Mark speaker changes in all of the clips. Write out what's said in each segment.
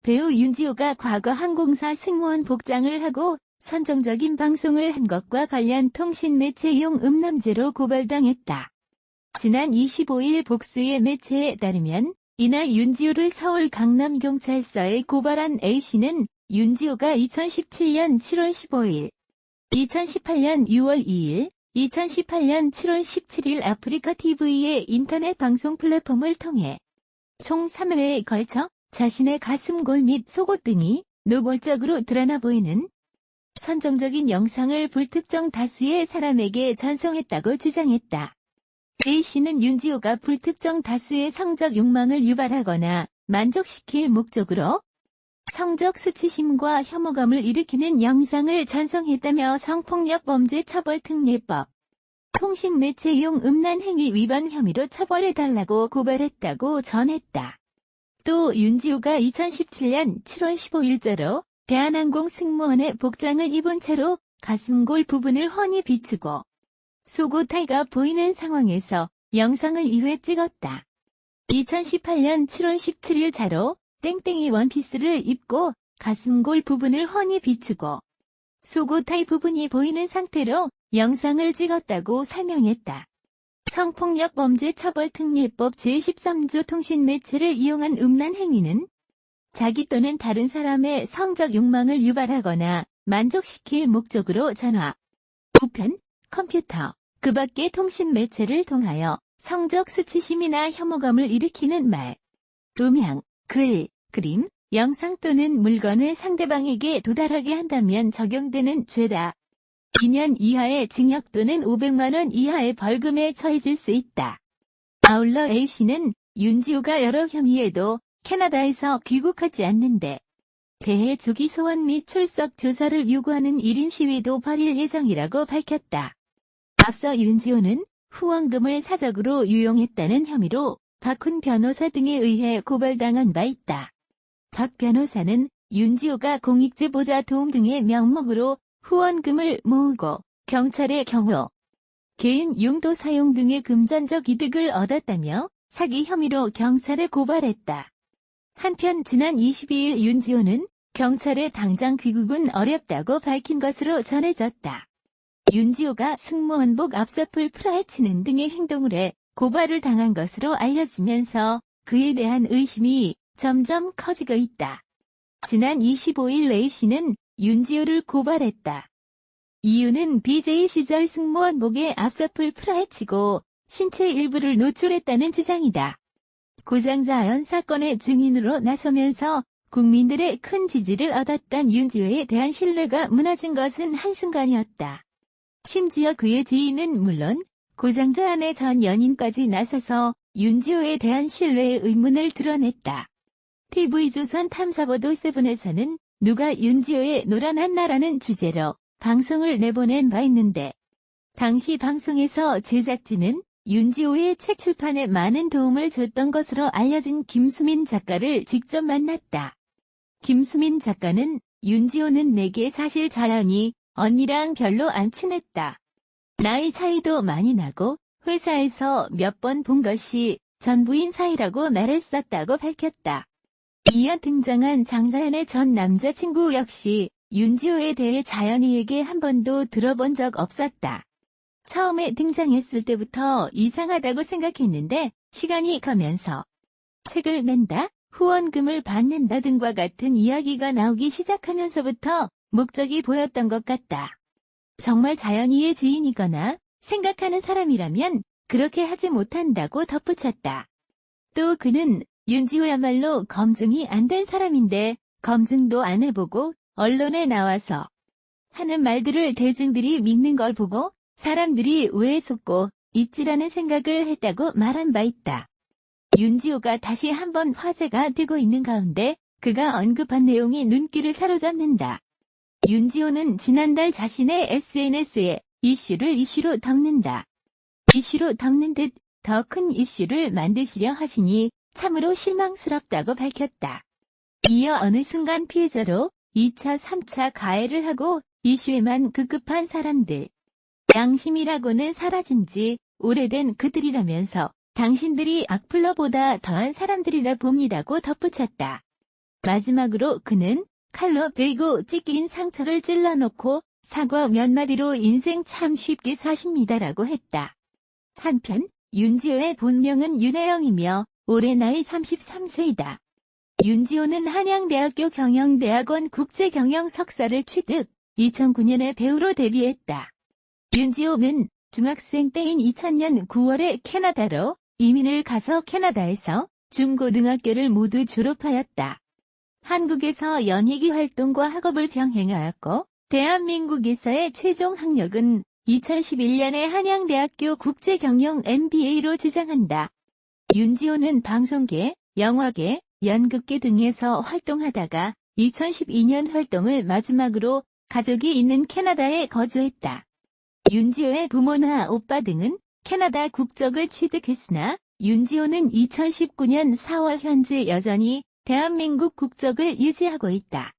Speaker 1: 배우 윤지호가 과거 항공사 승무원 복장을 하고 선정적인 방송을 한 것과 관련 통신매체 이용 음란죄로 고발당했다. 지난 25일 복수의 매체에 따르면 이날 윤지호를 서울 강남경찰서에 고발한 A씨는 윤지호가 2017년 7월 15일, 2018년 6월 2일, 2018년 7월 17일 아프리카TV의 인터넷 방송 플랫폼을 통해 총 3회에 걸쳐 자신의 가슴골 및 속옷 등이 노골적으로 드러나 보이는 선정적인 영상을 불특정 다수의 사람에게 전송했다고 주장했다. A씨는 윤지호가 불특정 다수의 성적 욕망을 유발하거나 만족시킬 목적으로 성적 수치심과 혐오감을 일으키는 영상을 전송했다며 성폭력범죄처벌특례법, 통신매체이용 음란행위 위반 혐의로 처벌해달라고 고발했다고 전했다. 또 윤지호가 2017년 7월 15일자로 대한항공 승무원의 복장을 입은 채로 가슴골 부분을 훤히 비추고 속옷 하의가 보이는 상황에서 영상을 2회 찍었다. 2018년 7월 17일 자로 땡땡이 원피스를 입고 가슴골 부분을 훤히 비추고 속옷 하의 부분이 보이는 상태로 영상을 찍었다고 설명했다. 성폭력범죄처벌특례법 제13조 통신매체를 이용한 음란 행위는 자기 또는 다른 사람의 성적 욕망을 유발하거나 만족시킬 목적으로 전화, 우편, 컴퓨터, 그 밖의 통신매체를 통하여 성적 수치심이나 혐오감을 일으키는 말, 음향, 글, 그림, 영상 또는 물건을 상대방에게 도달하게 한다면 적용되는 죄다. 2년 이하의 징역 또는 500만 원 이하의 벌금에 처해질 수 있다. 아울러 A씨는 윤지호가 여러 혐의에도 캐나다에서 귀국하지 않는데 대해 조기 소환 및 출석 조사를 요구하는 1인 시위도 벌일 예정이라고 밝혔다. 앞서 윤지호는 후원금을 사적으로 유용했다는 혐의로 박훈 변호사 등에 의해 고발당한 바 있다. 박 변호사는 윤지호가 공익제보자 도움 등의 명목으로 후원금을 모으고 경찰의 경로, 개인 용도 사용 등의 금전적 이득을 얻었다며 사기 혐의로 경찰에 고발했다. 한편 지난 22일 윤지호는 경찰에 당장 귀국은 어렵다고 밝힌 것으로 전해졌다. 윤지호가 승무원복 앞서풀 풀어헤치는 등의 행동을 해 고발을 당한 것으로 알려지면서 그에 대한 의심이 점점 커지고 있다. 지난 25일 A씨는 윤지호를 고발했다. 이유는 BJ 시절 승무원복에 앞서풀 풀어헤치고 신체 일부를 노출했다는 주장이다. 고장자연 사건의 증인으로 나서면서 국민들의 큰 지지를 얻었던 윤지호에 대한 신뢰가 무너진 것은 한순간이었다. 심지어 그의 지인은 물론 고장자연의 전 연인까지 나서서 윤지호에 대한 신뢰의 의문을 드러냈다. TV조선 탐사보도 7에서는 누가 윤지호의 노란한 나라는 주제로 방송을 내보낸 바 있는데 당시 방송에서 제작진은 윤지호의 책 출판에 많은 도움을 줬던 것으로 알려진 김수민 작가를 직접 만났다. 김수민 작가는 윤지호는 내게 사실 자연히 언니랑 별로 안 친했다. 나이 차이도 많이 나고 회사에서 몇 번 본 것이 전부인 사이라고 말했었다고 밝혔다. 이어 등장한 장자연의 전 남자친구 역시 윤지호에 대해 자연이에게 한 번도 들어본 적 없었다. 처음에 등장했을 때부터 이상하다고 생각했는데 시간이 가면서 책을 낸다, 후원금을 받는다 등과 같은 이야기가 나오기 시작하면서부터 목적이 보였던 것 같다. 정말 자연이의 지인이거나 생각하는 사람이라면 그렇게 하지 못한다고 덧붙였다. 또 그는 윤지호야말로 검증이 안 된 사람인데 검증도 안 해보고 언론에 나와서 하는 말들을 대중들이 믿는 걸 보고 사람들이 왜 속고 있지라는 생각을 했다고 말한 바 있다. 윤지호가 다시 한번 화제가 되고 있는 가운데 그가 언급한 내용이 눈길을 사로잡는다. 윤지호는 지난달 자신의 SNS에 이슈로 덮는다. 이슈로 덮는 듯 더 큰 이슈를 만드시려 하시니 참으로 실망스럽다고 밝혔다. 이어 어느 순간 피해자로 2차, 3차 가해를 하고 이슈에만 급급한 사람들. 양심이라고는 사라진 지 오래된 그들이라면서 당신들이 악플러보다 더한 사람들이라 봅니다고 덧붙였다. 마지막으로 그는 칼로 베이고 찢긴 상처를 찔러놓고 사과 몇 마디로 인생 참 쉽게 사십니다라고 했다. 한편 윤지호의 본명은 윤혜영이며 올해 나이 33세이다. 윤지호는 한양대학교 경영대학원 국제경영 석사를 취득, 2009년에 배우로 데뷔했다. 윤지호는 중학생 때인 2000년 9월에 캐나다로 이민을 가서 캐나다에서 중고등학교를 모두 졸업하였다. 한국에서 연예계 활동과 학업을 병행하였고, 대한민국에서의 최종 학력은 2011년에 한양대학교 국제경영 MBA로 지정한다. 윤지호는 방송계, 영화계, 연극계 등에서 활동하다가 2012년 활동을 마지막으로 가족이 있는 캐나다에 거주했다. 윤지호의 부모나 오빠 등은 캐나다 국적을 취득했으나 윤지호는 2019년 4월 현재 여전히 대한민국 국적을 유지하고 있다.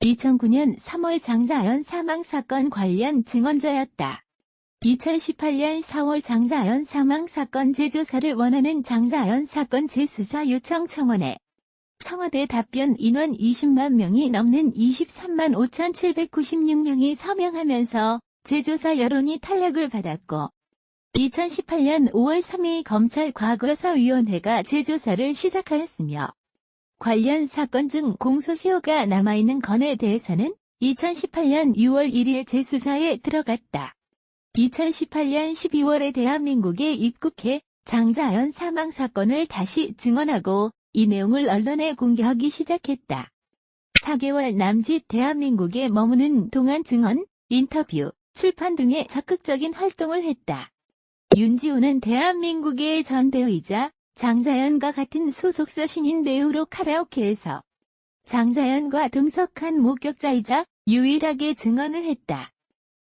Speaker 1: 2009년 3월 장자연 사망사건 관련 증언자였다. 2018년 4월 장자연 사망사건 재조사를 원하는 장자연 사건 재수사 요청 청원에 청와대 답변 인원 20만 명이 넘는 23만 5,796명이 서명하면서 재조사 여론이 탄력을 받았고 2018년 5월 3일 검찰 과거사위원회가 재조사를 시작하였으며 관련 사건 중 공소시효가 남아있는 건에 대해서는 2018년 6월 1일 재수사에 들어갔다. 2018년 12월에 대한민국에 입국해 장자연 사망사건을 다시 증언하고 이 내용을 언론에 공개하기 시작했다. 4개월 남짓 대한민국에 머무는 동안 증언, 인터뷰, 출판 등의 적극적인 활동을 했다. 윤지호는 대한민국의 전 배우이자 장자연과 같은 소속사 신인 배우로 카라오케에서 장자연과 동석한 목격자이자 유일하게 증언을 했다.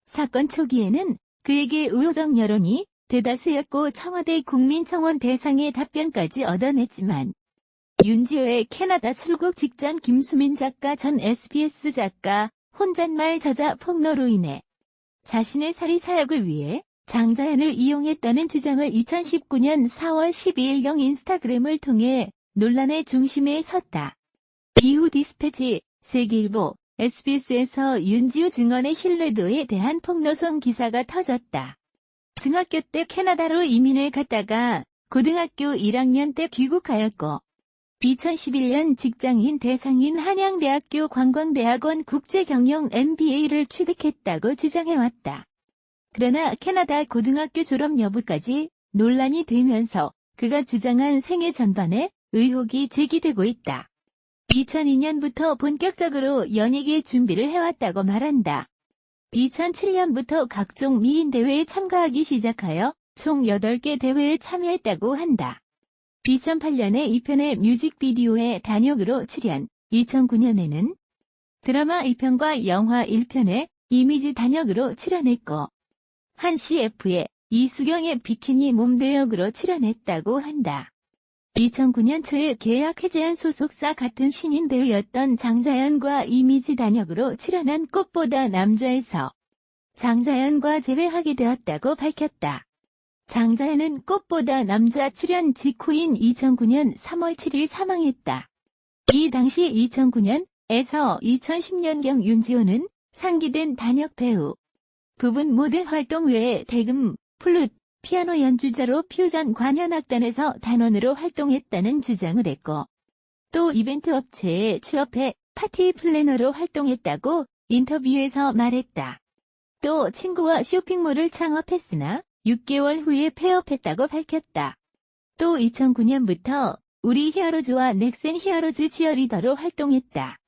Speaker 1: 사건 초기에는 그에게 의호적 여론이 대다수였고 청와대 국민청원 대상의 답변까지 얻어냈지만 윤지호의 캐나다 출국 직전 김수민 작가 전 SBS 작가 혼잣말 저자 폭로로 인해 자신의 사리 사역을 위해 장자연을 이용했다는 주장을 2019년 4월 12일경 인스타그램을 통해 논란의 중심에 섰다. 이후 디스패치, 세계일보, SBS에서 윤지호 증언의 신뢰도에 대한 폭로성 기사가 터졌다. 중학교 때 캐나다로 이민을 갔다가 고등학교 1학년 때 귀국하였고 2011년 직장인 대상인 한양대학교 관광대학원 국제경영 MBA를 취득했다고 주장해왔다. 그러나 캐나다 고등학교 졸업 여부까지 논란이 되면서 그가 주장한 생애 전반에 의혹이 제기되고 있다. 2002년부터 본격적으로 연예계 준비를 해왔다고 말한다. 2007년부터 각종 미인 대회에 참가하기 시작하여 총 8개 대회에 참여했다고 한다. 2008년에 2편의 뮤직비디오에 단역으로 출연, 2009년에는 드라마 2편과 영화 1편에 이미지 단역으로 출연했고 한 CF에 이수경의 비키니 몸대역으로 출연했다고 한다. 2009년 초에 계약 해제한 소속사 같은 신인 배우였던 장자연과 이미지 단역으로 출연한 꽃보다 남자에서 장자연과 재회하게 되었다고 밝혔다. 장자연은 꽃보다 남자 출연 직후인 2009년 3월 7일 사망했다. 이 당시 2009년에서 2010년경 윤지호는 상기된 단역 배우, 부분 모델 활동 외에 대금, 플룻, 피아노 연주자로 퓨전 관현악단에서 단원으로 활동했다는 주장을 했고 또 이벤트 업체에 취업해 파티 플래너로 활동했다고 인터뷰에서 말했다. 또 친구와 쇼핑몰을 창업했으나 6개월 후에 폐업했다고 밝혔다. 또 2009년부터 우리 히어로즈와 넥센 히어로즈 치어리더로 활동했다.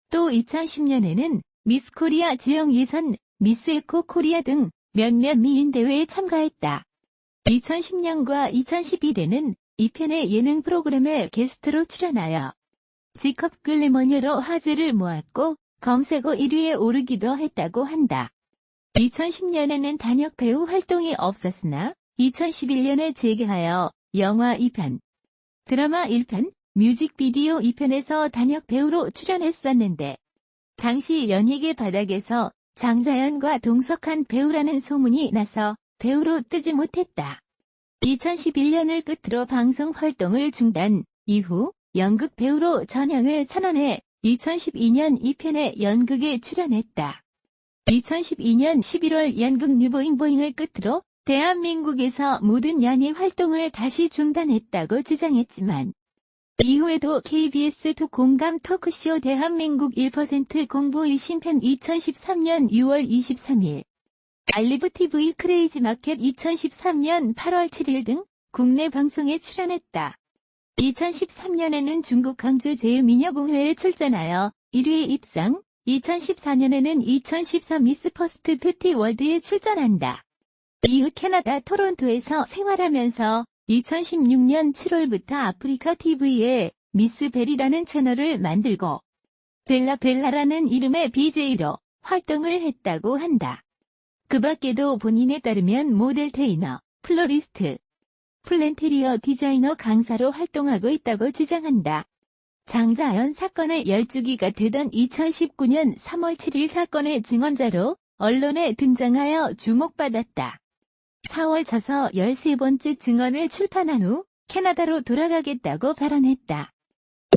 Speaker 1: 또 2010년에는 미스 코리아 지역 예선, 미스 에코 코리아 등 몇몇 미인 대회에 참가했다. 2010년과 2011에는 2편의 예능 프로그램에 게스트로 출연하여 직업 글래머녀로 화제를 모았고 검색어 1위에 오르기도 했다고 한다. 2010년에는 단역 배우 활동이 없었으나 2011년에 재개하여 영화 2편, 드라마 1편, 뮤직비디오 2편에서 단역 배우로 출연했었는데 당시 연예계 바닥에서 장자연과 동석한 배우라는 소문이 나서 배우로 뜨지 못했다. 2011년을 끝으로 방송 활동을 중단, 이후 연극 배우로 전향을 선언해 2012년 2편의 연극에 출연했다. 2012년 11월 연극 뉴보잉보잉을 끝으로 대한민국에서 모든 연예 활동을 다시 중단했다고 주장했지만 이후에도 KBS 공감 토크쇼 대한민국 1% 공보의 신편 2013년 6월 23일, 알리브TV 크레이지 마켓 2013년 8월 7일 등 국내 방송에 출연했다. 2013년에는 중국 광주 제일미녀공회에 출전하여 1위에 입상, 2014년에는 2014 미스 퍼스트 뷰티 월드에 출전한다. 이후 캐나다 토론토에서 생활하면서 2016년 7월부터 아프리카 TV에 미스 벨이라는 채널을 만들고 벨라라는 이름의 BJ로 활동을 했다고 한다. 그 밖에도 본인에 따르면 모델 테이너, 플로리스트, 플랜테리어 디자이너 강사로 활동하고 있다고 주장한다. 장자연 사건의 열주기가 되던 2019년 3월 7일 사건의 증언자로 언론에 등장하여 주목받았다. 4월 져서 13번째 증언을 출판한 후 캐나다로 돌아가겠다고 발언했다.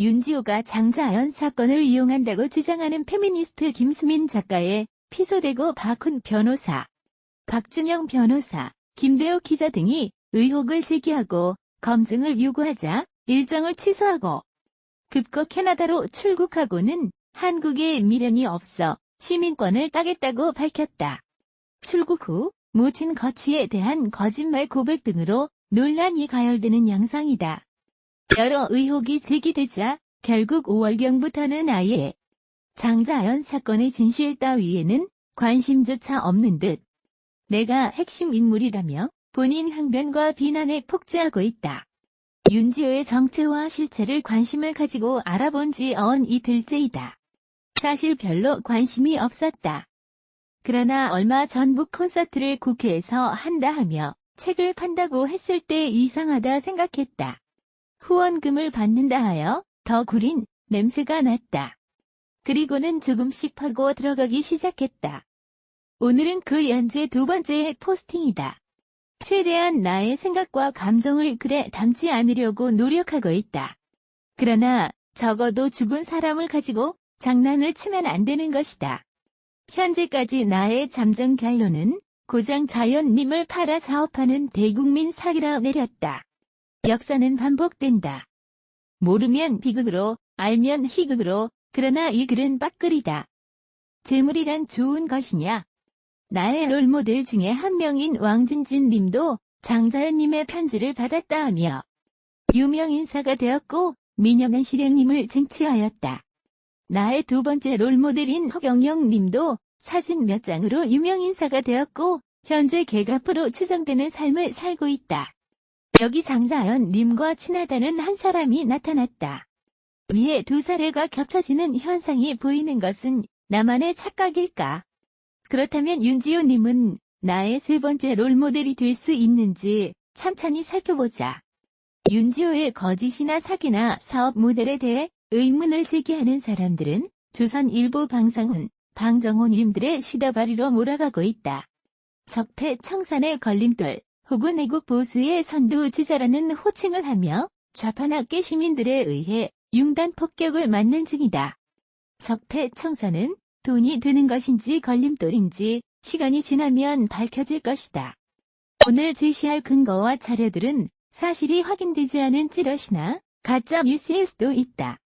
Speaker 1: 윤지호가 장자연 사건을 이용한다고 주장하는 페미니스트 김수민 작가의 피소되고 박훈 변호사, 박준영 변호사, 김대호 기자 등이 의혹을 제기하고 검증을 요구하자 일정을 취소하고 급거 캐나다로 출국하고는 한국에 미련이 없어 시민권을 따겠다고 밝혔다. 출국 후 모친 거취에 대한 거짓말 고백 등으로 논란이 가열되는 양상이다. 여러 의혹이 제기되자 결국 5월경부터는 아예 장자연 사건의 진실 따위에는 관심조차 없는 듯 내가 핵심 인물이라며 본인 항변과 비난에 폭주하고 있다. 윤지호의 정체와 실체를 관심을 가지고 알아본 지 언 이틀째이다. 사실 별로 관심이 없었다. 그러나 얼마 전북 콘서트를 국회에서 한다 하며 책을 판다고 했을 때 이상하다 생각했다. 후원금을 받는다 하여 더 구린 냄새가 났다. 그리고는 조금씩 파고 들어가기 시작했다. 오늘은 그 연재 두 번째 포스팅이다. 최대한 나의 생각과 감정을 글에 담지 않으려고 노력하고 있다. 그러나 적어도 죽은 사람을 가지고 장난을 치면 안 되는 것이다. 현재까지 나의 잠정 결론은 고장 자연님을 팔아 사업하는 대국민 사기라 내렸다. 역사는 반복된다. 모르면 비극으로, 알면 희극으로, 그러나 이 글은 빡글이다. 재물이란 좋은 것이냐? 나의 롤모델 중에 한 명인 왕진진 님도 장자연님의 편지를 받았다 하며 유명인사가 되었고 민영한 실행님을 쟁취하였다. 나의 두 번째 롤모델인 허경영 님도 사진 몇 장으로 유명인사가 되었고 현재 개가프로 추정되는 삶을 살고 있다. 여기 장자연 님과 친하다는 한 사람이 나타났다. 위에 두 사례가 겹쳐지는 현상이 보이는 것은 나만의 착각일까? 그렇다면 윤지호 님은 나의 세 번째 롤모델이 될 수 있는지 찬찬히 살펴보자. 윤지호의 거짓이나 사기나 사업 모델에 대해 의문을 제기하는 사람들은 조선일보 방상훈, 방정호 님들의 시다바리로 몰아가고 있다. 적폐청산의 걸림돌 혹은 애국 보수의 선두주자라는 호칭을 하며 좌판학계 시민들에 의해 융단 폭격을 맞는 중이다. 적폐청산은 돈이 되는 것인지 걸림돌인지 시간이 지나면 밝혀질 것이다. 오늘 제시할 근거와 자료들은 사실이 확인되지 않은 찌럿이나 가짜 뉴스일 수도 있다.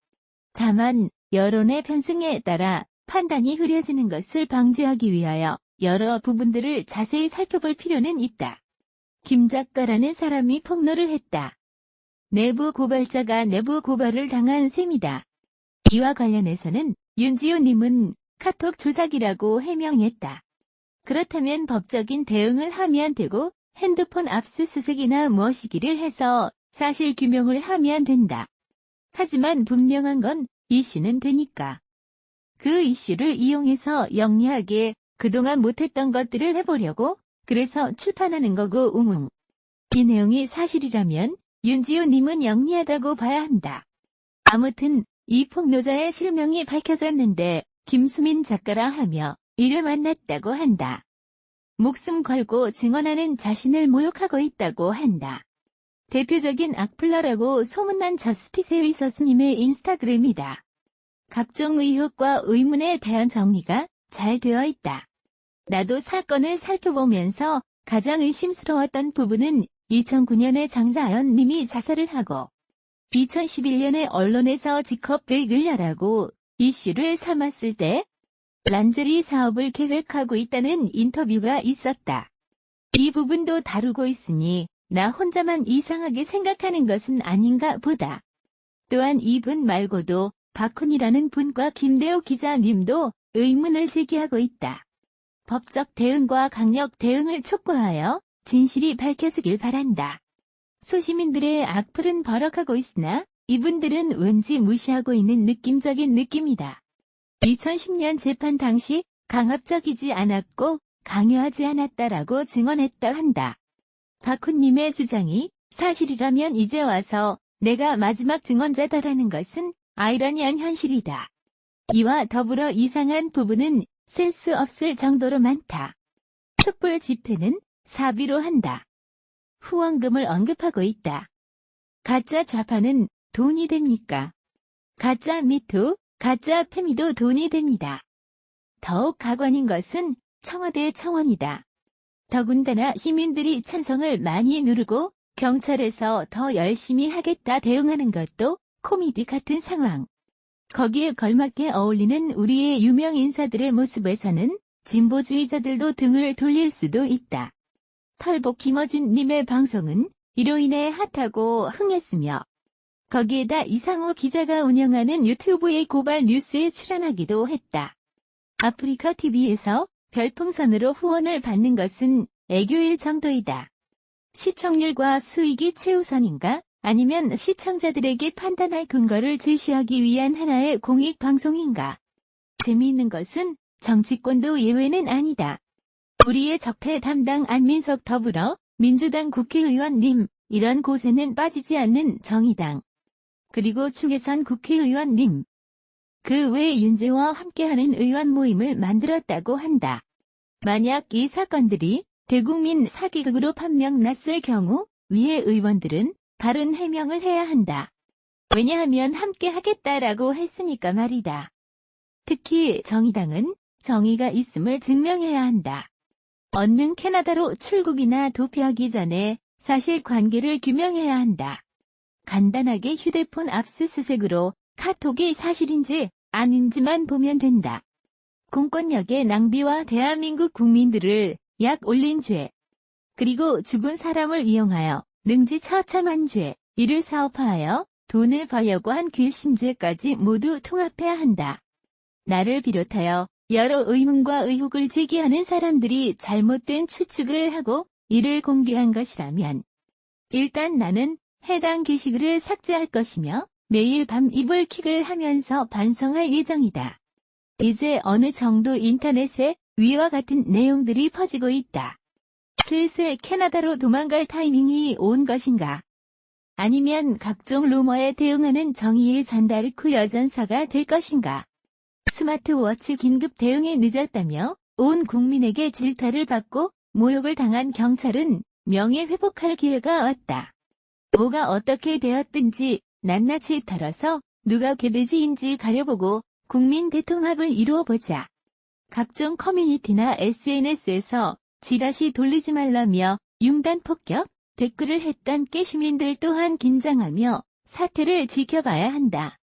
Speaker 1: 다만 여론의 편승에 따라 판단이 흐려지는 것을 방지하기 위하여 여러 부분들을 자세히 살펴볼 필요는 있다. 김 작가라는 사람이 폭로를 했다. 내부 고발자가 내부 고발을 당한 셈이다. 이와 관련해서는 윤지호 님은 카톡 조작이라고 해명했다. 그렇다면 법적인 대응을 하면 되고 핸드폰 압수수색이나 뭐시기를 해서 사실 규명을 하면 된다. 하지만 분명한 건 이슈는 되니까. 그 이슈를 이용해서 영리하게 그동안 못했던 것들을 해보려고 그래서 출판하는 거고 웅웅. 이 내용이 사실이라면 윤지호 님은 영리하다고 봐야 한다. 아무튼 이 폭로자의 실명이 밝혀졌는데 김수민 작가라 하며 이를 만났다고 한다. 목숨 걸고 증언하는 자신을 모욕하고 있다고 한다. 대표적인 악플러라고 소문난 저스티스 위서스님의 인스타그램이다. 각종 의혹과 의문에 대한 정리가 잘 되어 있다. 나도 사건을 살펴보면서 가장 의심스러웠던 부분은 2009년에 장자연 님이 자살을 하고 2011년에 언론에서 직업 베이글 야라고 이슈를 삼았을 때 란제리 사업을 계획하고 있다는 인터뷰가 있었다. 이 부분도 다루고 있으니 나 혼자만 이상하게 생각하는 것은 아닌가 보다. 또한 이분 말고도 박훈이라는 분과 김대호 기자님도 의문을 제기하고 있다. 법적 대응과 강력 대응을 촉구하여 진실이 밝혀지길 바란다. 소시민들의 악플은 버럭하고 있으나 이분들은 왠지 무시하고 있는 느낌적인 느낌이다. 2010년 재판 당시 강압적이지 않았고 강요하지 않았다라고 증언했다 한다. 박훈님의 주장이 사실이라면 이제 와서 내가 마지막 증언자다라는 것은 아이러니한 현실이다. 이와 더불어 이상한 부분은 셀 수 없을 정도로 많다. 촛불 집회는 사비로 한다. 후원금을 언급하고 있다. 가짜 좌파는 돈이 됩니까? 가짜 미투, 가짜 페미도 돈이 됩니다. 더욱 가관인 것은 청와대 청원이다. 더군다나 시민들이 찬성을 많이 누르고 경찰에서 더 열심히 하겠다 대응하는 것도 코미디 같은 상황. 거기에 걸맞게 어울리는 우리의 유명 인사들의 모습에서는 진보주의자들도 등을 돌릴 수도 있다. 털복 김어준님의 방송은 이로 인해 핫하고 흥했으며 거기에다 이상호 기자가 운영하는 유튜브의 고발 뉴스에 출연하기도 했다. 아프리카 TV에서 별풍선으로 후원을 받는 것은 애교일 정도이다. 시청률과 수익이 최우선인가? 아니면 시청자들에게 판단할 근거를 제시하기 위한 하나의 공익방송인가? 재미있는 것은 정치권도 예외는 아니다. 우리의 적폐 담당 안민석 더불어 민주당 국회의원님, 이런 곳에는 빠지지 않는 정의당. 그리고 추계선 국회의원님. 그 외 윤재와 함께하는 의원 모임을 만들었다고 한다. 만약 이 사건들이 대국민 사기극으로 판명났을 경우 위의 의원들은 바른 해명을 해야 한다. 왜냐하면 함께 하겠다라고 했으니까 말이다. 특히 정의당은 정의가 있음을 증명해야 한다. 얼른 캐나다로 출국이나 도피하기 전에 사실관계를 규명해야 한다. 간단하게 휴대폰 압수수색으로 카톡이 사실인지 아닌지만 보면 된다. 공권력의 낭비와 대한민국 국민들을 약 올린 죄, 그리고 죽은 사람을 이용하여 능지처참한 죄, 이를 사업화하여 돈을 벌려고 한 괘씸죄까지 모두 통합해야 한다. 나를 비롯하여 여러 의문과 의혹을 제기하는 사람들이 잘못된 추측을 하고 이를 공개한 것이라면 일단 나는 해당 게시글을 삭제할 것이며 매일 밤 이불킥을 하면서 반성할 예정이다. 이제 어느 정도 인터넷에 위와 같은 내용들이 퍼지고 있다. 슬슬 캐나다로 도망갈 타이밍이 온 것인가? 아니면 각종 루머에 대응하는 정의의 잔다르크 여전사가 될 것인가? 스마트워치 긴급 대응이 늦었다며 온 국민에게 질타를 받고 모욕을 당한 경찰은 명예 회복할 기회가 왔다. 뭐가 어떻게 되었든지 낱낱이 털어서 누가 개돼지인지 가려보고 국민 대통합을 이루어보자. 각종 커뮤니티나 SNS에서 지라시 돌리지 말라며 융단 폭격, 댓글을 했던 깨시민들 또한 긴장하며 사태를 지켜봐야 한다.